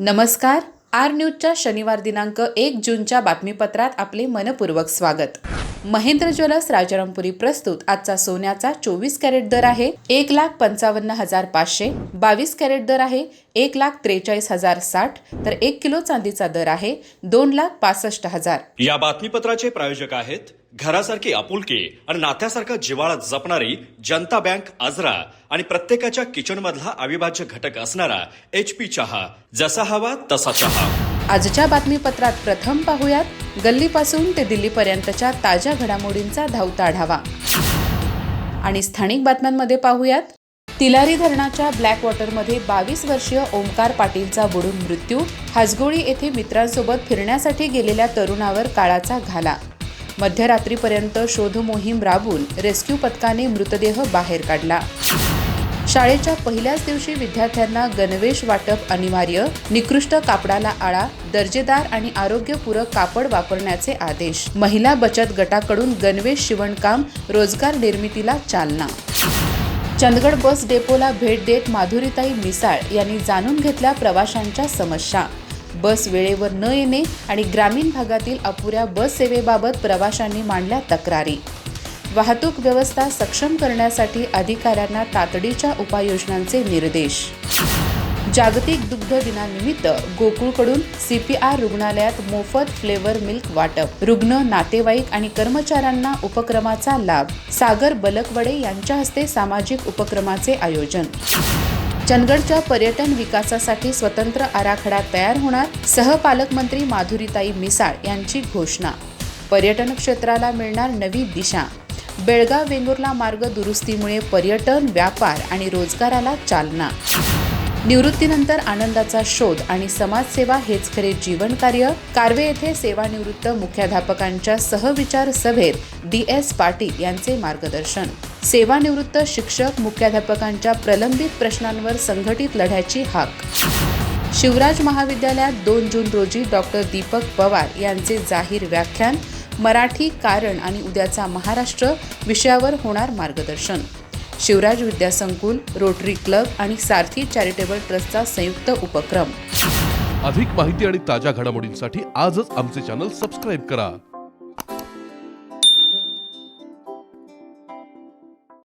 नमस्कार. आर न्यूजच्या शनिवार दिनांक 1 जूनच्या बातमीपत्रात आपले मनपूर्वक स्वागत. महेंद्र ज्वेलर्स राजारामपुरी प्रस्तुत आजचा सोन्याचा 24 कॅरेट दर आहे 1,55,500, 22 कॅरेट दर आहे 1,43,060, तर 1 किलो चांदीचा दर आहे 2,65,000. या बातमीपत्राचे प्रायोजक आहेत घरासारखी आपुलकी आणि नात्यासारखा जिव्हाळा जपणारी जनता बँक आजरा आणि प्रत्येकाच्या किचन मधला अविभाज्य घटक असणारा HP चहा. जसा हवा तसा चहा. आजच्या बातमीपत्रात प्रथम पाहूयात गल्लीपासून ते दिल्लीपर्यंतच्या ताज्या घडामोडींचा धावता आढावा आणि स्थानिक बातम्यांमध्ये पाहूयात तिलारी धरणाच्या ब्लॅक वॉटरमध्ये 22 वर्षीय ओमकार पाटीलचा बुडून मृत्यू. हासगोळी येथे मित्रांसोबत फिरण्यासाठी गेलेल्या तरुणावर काळाचा घाला. मध्यरात्रीपर्यंत शोध मोहीम राबवून रेस्क्यू पथकाने मृतदेह बाहेर काढला. शाळेच्या पहिल्याच दिवशी विद्यार्थ्यांना गणवेश वाटप अनिवार्य. निकृष्ट कापडाला आळा, दर्जेदार आणि आरोग्यपूरक कापड वापरण्याचे आदेश. महिला बचत गटाकडून गणवेश शिवणकाम रोजगार निर्मितीला चालना. चंदगड बस डेपोला भेट देत माधुरीताई मिसाळ यांनी जाणून घेतल्या प्रवाशांच्या समस्या. बस वेळेवर न येणे आणि ग्रामीण भागातील अपुऱ्या बस सेवेबाबत प्रवाशांनी मांडल्या तक्रारी. वाहतूक व्यवस्था सक्षम करण्यासाठी अधिकाऱ्यांना तातडीच्या उपाययोजनांचे निर्देश. जागतिक दुग्ध दिनानिमित्त गोकुळकडून CPR रुग्णालयात मोफत फ्लेवर मिल्क वाटप. रुग्ण, नातेवाईक आणि कर्मचाऱ्यांना उपक्रमाचा लाभ. सागर बलकवडे यांच्या हस्ते सामाजिक उपक्रमाचे आयोजन. चंदगडच्या पर्यटन विकासासाठी स्वतंत्र आराखडा तयार होणार. सहपालकमंत्री माधुरीताई मिसाळ यांची घोषणा. पर्यटन क्षेत्राला मिळणार नवी दिशा. बेळगाव वेंगुर्ला मार्ग दुरुस्तीमुळे पर्यटन, व्यापार आणि रोजगाराला चालना. निवृत्तीनंतर आनंदाचा शोध आणि समाजसेवा हेच खरे जीवन कार्य. कार्वे येथे सेवानिवृत्त मुख्याध्यापकांच्या सहविचार सभेत DS पाटील यांचे मार्गदर्शन. सेवानिवृत्त शिक्षक मुख्याध्यापकांच्या प्रलंबित प्रश्नांवर संघटित लढ्याची हाक. शिवराज महाविद्यालयात 2 जून रोजी डॉक्टर दीपक पवार यांचे जाहीर व्याख्यान. मराठी, कारण आणि उद्याचा महाराष्ट्र विषयावर होणार मार्गदर्शन. शिवराज विद्यासंकुल, रोटरी क्लब आणि सारथी चॅरिटेबल ट्रस्टचा संयुक्त उपक्रम. अधिक माहिती आणि ताज्या घडामोडींसाठी आजच आमचे चॅनल सबस्क्राईब करा.